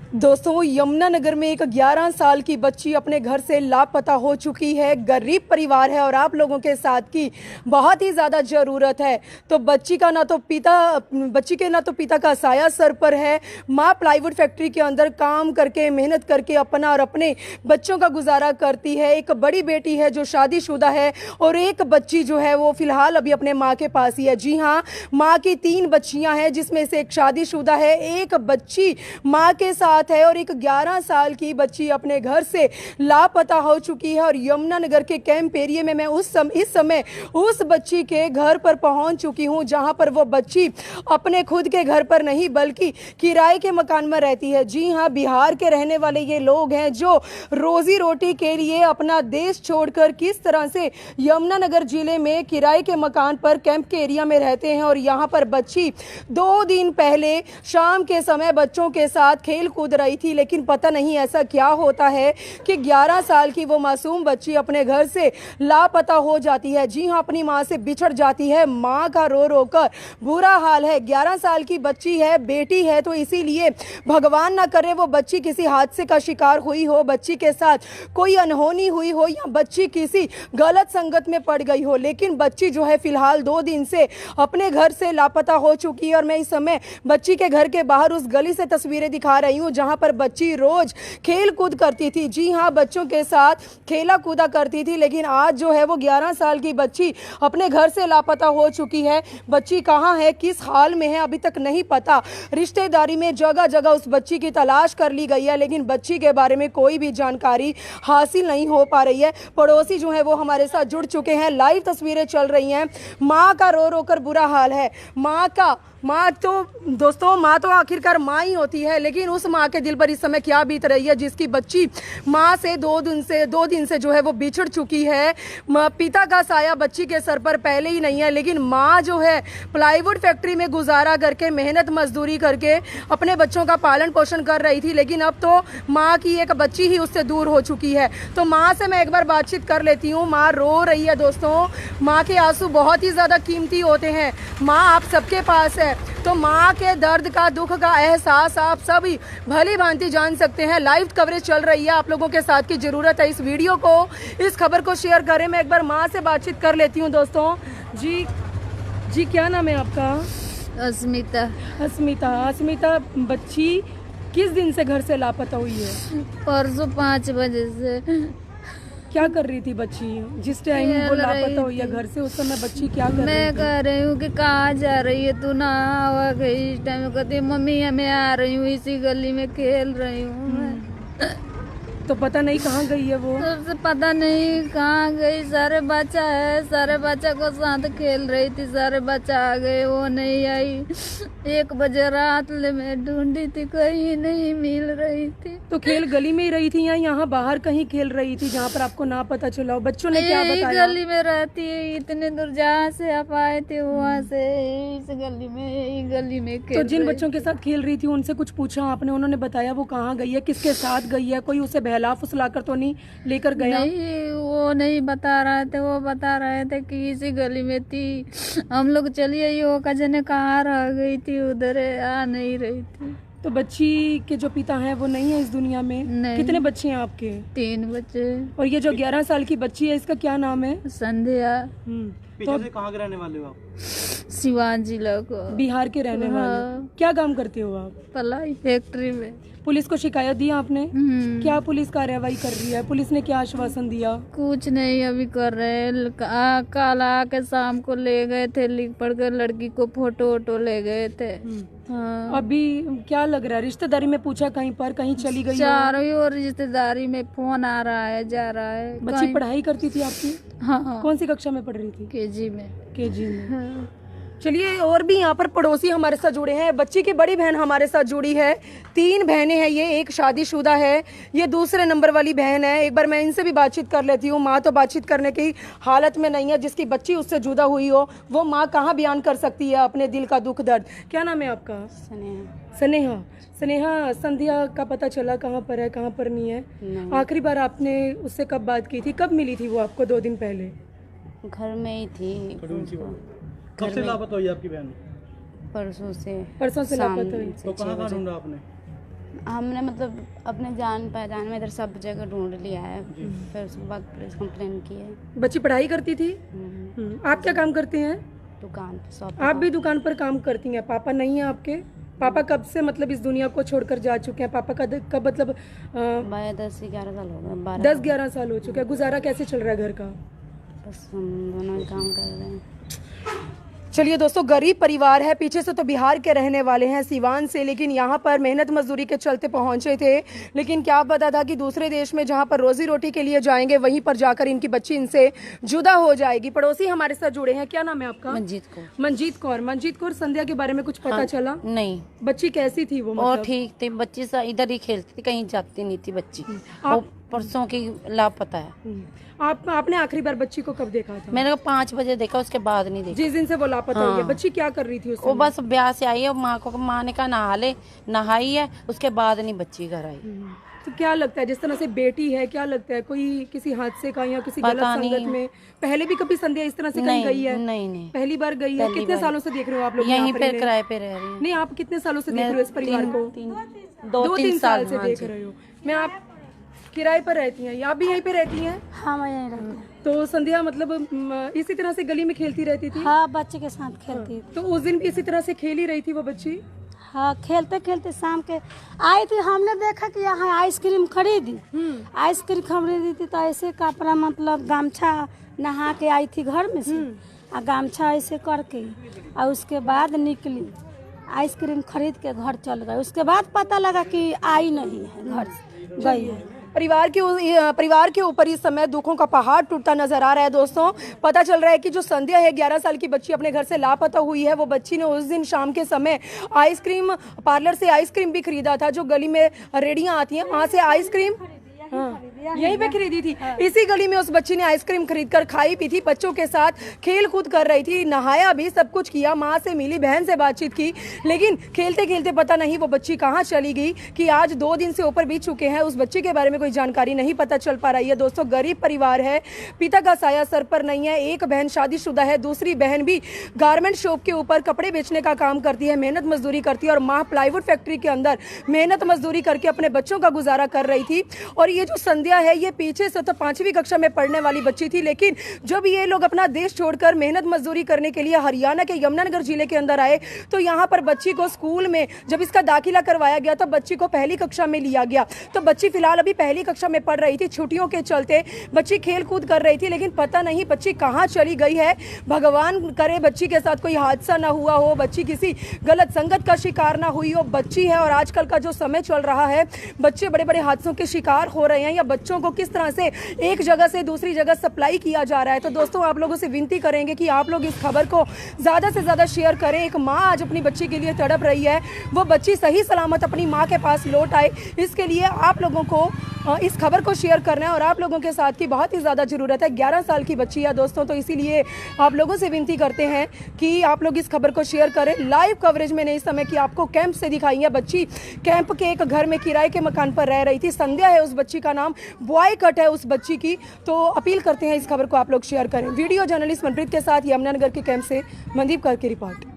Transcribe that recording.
दोस्तों, यमुनानगर में एक 11 साल की बच्ची अपने घर से लापता हो चुकी है। गरीब परिवार है और आप लोगों के साथ की बहुत ही ज़्यादा ज़रूरत है। तो बच्ची के ना तो पिता का साया सर पर है। माँ प्लाईवुड फैक्ट्री के अंदर काम करके मेहनत करके अपना और अपने बच्चों का गुजारा करती है। एक बड़ी बेटी है जो शादीशुदा है और एक बच्ची जो है वो फिलहाल अभी अपने माँ के पास ही है। जी हाँ, माँ की 3 बच्चियाँ हैं जिसमें से एक शादीशुदा है, एक बच्ची माँ के साथ है और एक 11 साल की बच्ची अपने घर से लापता हो चुकी है। और यमुनानगर के कैंप एरिया में मैं इस समय उस बच्ची के घर पर पहुंच चुकी हूं, जहां पर वो बच्ची अपने खुद के घर पर नहीं बल्कि किराए के मकान में रहती है। जी हां, बिहार के रहने वाले ये लोग हैं जो रोजी रोटी के लिए अपना देश छोड़कर किस तरह से यमुनानगर जिले में किराए के मकान पर कैंप के एरिया में रहते हैं। और यहाँ पर बच्ची 2 दिन पहले शाम के समय बच्चों के साथ खेल कूद रही थी, लेकिन पता नहीं ऐसा क्या होता है कि 11 साल की वो मासूम बच्ची अपने घर से लापता हो जाती है। जी हाँ, अपनी माँ से बिछड़ जाती है। माँ का रो रो कर बुरा हाल है। 11 साल की बच्ची है, बेटी है, तो इसीलिए भगवान ना करे वो बच्ची किसी हादसे का शिकार हुई हो, बच्ची के साथ कोई अनहोनी हुई हो या बच्ची किसी गलत संगत में पड़ गई हो। लेकिन बच्ची जो है फिलहाल 2 दिन से अपने घर से लापता हो चुकी है। और मैं इस समय बच्ची के घर के बाहर उस गली से तस्वीरें दिखा रही हूँ जहां पर बच्ची रोज खेल कूद करती थी। जी हाँ, बच्चों के साथ खेला कूदा करती थी, लेकिन आज जो है वो 11 साल की बच्ची अपने घर से लापता हो चुकी है। बच्ची कहाँ है, किस हाल में है, अभी तक नहीं पता। रिश्तेदारी में जगह जगह उस बच्ची की तलाश कर ली गई है, लेकिन बच्ची के बारे में कोई भी जानकारी हासिल नहीं हो पा रही है। पड़ोसी जो है वो हमारे साथ जुड़ चुके हैं, लाइव तस्वीरें चल रही हैं। माँ का रो रो कर बुरा हाल है। माँ तो आखिरकार माँ ही होती है, लेकिन उस माँ के दिल पर इस समय क्या बीत रही है जिसकी बच्ची माँ से 2 दिन से जो है वो बिछड़ चुकी है। पिता का साया बच्ची के सर पर पहले ही नहीं है, लेकिन माँ जो है प्लाईवुड फैक्ट्री में गुजारा करके मेहनत मजदूरी करके अपने बच्चों का पालन पोषण कर रही थी, लेकिन अब तो माँ की एक बच्ची ही उससे दूर हो चुकी है। तो माँ से मैं एक बार बातचीत कर लेती हूँ। माँ रो रही है। दोस्तों, माँ के आंसू बहुत ही ज़्यादा कीमती होते हैं। माँ आप सबके पास है, तो माँ के दर्द का, दुख का एहसास आप सभी भली भांति जान सकते हैं। लाइव कवरेज चल रही है, आप लोगों के साथ की ज़रूरत है। इस वीडियो को, इस खबर को शेयर करें। मैं एक बार माँ से बातचीत कर लेती हूँ। दोस्तों जी क्या नाम है आपका? अस्मिता, बच्ची किस दिन से घर से लापता हुई है? परसों 5 बजे से। क्या कर रही थी बच्ची जिस टाइम वो लापता हुई है घर से? उस समय बच्ची क्या कर रही थी? मैं कह रही हूँ कि कहाँ जा रही है तू, ना आवा गई। इस टाइम कहती है मम्मी मैं आ रही हूँ, इसी गली में खेल रही हूँ। तो पता नहीं कहाँ गई है वो? सबसे पता नहीं कहाँ गई। सारे बच्चा है, सारे बच्चा को साथ खेल रही थी, सारे बच्चा आ गए, वो नहीं आई। 1 बजे रात ले मैं ढूंढी थी, कहीं नहीं मिल रही थी। तो खेल गली में ही रही थी या यहाँ बाहर कहीं खेल रही थी जहाँ पर आपको ना पता चला? बच्चों ने क्या बताया? गली में रहती है, इतने दूर जहाँ से आप आए थे वहाँ से इस गली में तो जिन बच्चों के साथ खेल रही थी उनसे कुछ पूछा आपने? उन्होंने बताया वो कहाँ गई है, किसके साथ गई है? कोई उसे बहला फुसला कर तो नहीं लेकर गया? नहीं, वो नहीं बता रहे थे। वो बता रहे थे कि इसी गली में थी, हम लोग चलिए वो कजने कहाँ रह गई थी, उधर आ नहीं रही थी। तो बच्ची के जो पिता हैं वो नहीं है इस दुनिया में? नहीं। कितने बच्चे हैं आपके? 3 बच्चे। और ये जो 11 साल की बच्ची है इसका क्या नाम है? संध्या। तो से कहाँ के रहने वाले हो आप? सिवान जिला को। बिहार के रहने वाले। क्या काम करते हो आप? पलाई फैक्ट्री में। पुलिस को शिकायत दी आपने? क्या पुलिस कार्रवाई कर रही है? पुलिस ने क्या आश्वासन दिया? कुछ नहीं अभी कर रहे। कल आके शाम को ले गए थे, लिख पढ़ कर लड़की को फोटो ले गए थे। हाँ। अभी क्या लग रहा है? रिश्तेदारी में पूछा कहीं पर, कहीं चली गई? चारों और रिश्तेदारी में फोन आ रहा है, जा रहा है। बच्ची पढ़ाई करती थी आपकी? हाँ। कौन सी कक्षा में पढ़ रही थी? केजी में। हाँ। चलिए, और भी यहाँ पर पड़ोसी हमारे साथ जुड़े हैं। बच्ची की बड़ी बहन हमारे साथ जुड़ी है। 3 बहनें हैं ये, एक शादीशुदा है, ये दूसरे नंबर वाली बहन है। एक बार मैं इनसे भी बातचीत कर लेती हूँ। माँ तो बातचीत करने की हालत में नहीं है, जिसकी बच्ची उससे जुदा हुई हो वो माँ कहाँ बयान कर सकती है अपने दिल का दुख दर्द। क्या नाम है आपका? स्नेहा। संध्या का पता चला कहाँ पर है, कहाँ पर नहीं है? आखिरी बार आपने उससे कब बात की थी, कब मिली थी वो आपको? 2 दिन पहले घर में ही थी। कब से लापता हुई आपकी बहन? परसों से लापता हुई। तो कहाँ ढूंढा आपने? हमने मतलब अपने जान पहचान में इधर सब जगह ढूंढ लिया है, फिर उसके बाद पुलिस कंप्लेन की है। बच्ची पढ़ाई करती थी? आप क्या काम करते हैं? दुकान पे शॉप। आप भी दुकान पर काम करती हैं। पापा नहीं है आपके? पापा कब से मतलब इस दुनिया को छोड़कर जा चुके हैं? पापा का कब मतलब 10-11 साल हो गए। 10-11 साल हो चुके हैं। गुजारा कैसे चल रहा है घर का? बस हम दोनों ही काम कर रहे हैं। चलिए दोस्तों, गरीब परिवार है, पीछे से तो बिहार के रहने वाले हैं, सीवान से, लेकिन यहाँ पर मेहनत मजदूरी के चलते पहुँचे थे। लेकिन क्या पता था कि दूसरे देश में जहाँ पर रोजी रोटी के लिए जाएंगे वहीं पर जाकर इनकी बच्ची इनसे जुदा हो जाएगी। पड़ोसी हमारे साथ जुड़े हैं। क्या नाम है आपका? मंजीत को। मंजीत कौर। मंजीत कौर, संध्या के बारे में कुछ पता चला? नहीं। बच्ची कैसी थी वो? और ठीक थी बच्ची, इधर ही खेलती थी, कहीं जाती नहीं थी बच्ची। वो परसों की लापता है। आपने आखिरी बार बच्ची को कब देखा था? मैंने 5 बजे देखा, उसके बाद नहीं देखा। जिस दिन से वो लापता हुई है, बच्ची क्या कर रही थी उस वो बस ब्याह से आई है, माँ ने कहा नहा ले, नहाई है, उसके बाद नहीं बच्ची घर आई। तो क्या लगता है, जिस तरह से बेटी है, क्या लगता है कोई किसी हादसे का या किसी गलत संगत में? पहले भी कभी संध्या इस तरह से कहीं गई है? नहीं। पहली बार गई है। कितने सालों से देख रहे हो आप लोग? यहीं पे किराए पे रह रही है। नहीं, आप कितने सालों से देख रहे हो इस परिवार को? 2-3 साल से देख रहे हो। मैं आप किराए पर रहती हैं? आप भी यहीं पे रहती हैं? हाँ, मैं यहीं रहती हूँ। तो संध्या मतलब इसी तरह से गली में खेलती रहती थी? हाँ, बच्चे के साथ खेलती थी। तो उस दिन भी इसी तरह से खेल ही रही थी वो बच्ची? हाँ, खेलते खेलते शाम के आई थी। हमने देखा कि यहाँ आइसक्रीम खरीदी। आइसक्रीम खरीदी थी तो ऐसे कपड़ा मतलब गमछा नहा के आई थी घर में से, और गमछा ऐसे करके, और उसके बाद निकली, आइसक्रीम खरीद के घर चल गए। उसके बाद पता लगा कि आई नहीं है, घर गई है। परिवार के ऊपर इस समय दुखों का पहाड़ टूटता नजर आ रहा है। दोस्तों, पता चल रहा है कि जो संध्या है, 11 साल की बच्ची अपने घर से लापता हुई है। वो बच्ची ने उस दिन शाम के समय आइसक्रीम पार्लर से आइसक्रीम भी खरीदा था। जो गली में रेडियां आती हैं वहां से आइसक्रीम यहीं पे खरीदी थी। इसी गली में उस बच्ची ने आइसक्रीम खरीदकर खाई पी थी, बच्चों के साथ खेल कूद कर रही थी, नहाया भी, सब कुछ किया, माँ से मिली, बहन से बातचीत की। लेकिन खेलते खेलते पता नहीं वो बच्ची कहाँ चली गई कि आज 2 दिन से ऊपर बीत चुके हैं। उस बच्ची के बारे में कोई जानकारी नहीं पता चल पा रही है। दोस्तों, गरीब परिवार है, पिता का साया सर पर नहीं है। एक बहन शादीशुदा है, दूसरी बहन भी गारमेंट शॉप के ऊपर कपड़े बेचने का काम करती है, मेहनत मजदूरी करती है, और माँ प्लाईवुड फैक्ट्री के अंदर मेहनत मजदूरी करके अपने बच्चों का गुजारा कर रही थी। और ये जो संध्या है, ये पीछे से तो 5वीं कक्षा में पढ़ने वाली बच्ची थी, लेकिन जब ये लोग अपना देश छोड़कर मेहनत मजदूरी करने के लिए हरियाणा के यमुनानगर जिले के अंदर आए, तो यहाँ पर बच्ची को स्कूल में जब इसका दाखिला करवाया गया तो बच्ची को पहली कक्षा में लिया गया। तो बच्ची फिलहाल अभी पहली कक्षा में पढ़ रही थी। छुट्टियों के चलते बच्ची खेल कूद कर रही थी, लेकिन पता नहीं बच्ची कहाँ चली गई है। भगवान करे बच्ची के साथ कोई हादसा ना हुआ हो, बच्ची किसी गलत संगत का शिकार ना हुई हो। बच्ची है, और आजकल का जो समय चल रहा है, बच्चे बड़े बड़े हादसों के शिकार हो रहे हैं, या बच्चों को किस तरह से एक जगह से दूसरी जगह सप्लाई किया जा रहा है। तो दोस्तों, आप लोगों से विनती करेंगे कि आप लोग इस खबर को ज़्यादा से ज़्यादा शेयर करें। एक माँ आज अपनी बच्ची के लिए तड़प रही है, वो बच्ची सही सलामत अपनी माँ के पास लौट आए, इसके लिए आप लोगों को इस खबर को शेयर करना है, और आप लोगों के साथ की बहुत ही ज़्यादा ज़रूरत है। 11 साल की बच्ची है दोस्तों, तो इसीलिए आप लोगों से विनती करते हैं कि आप लोग इस खबर को शेयर करें। लाइव कवरेज में नहीं, इस समय की आपको कैंप से दिखाई है। बच्ची कैंप के एक घर में किराए के मकान पर रह रही थी। संध्या है उस बच्ची का नाम, बॉय कट है उस बच्ची की। तो अपील करते हैं इस खबर को आप लोग शेयर करें। वीडियो जर्नलिस्ट मनप्रीत के साथ यमुनानगर के कैंप से मनदीप कर की रिपोर्ट।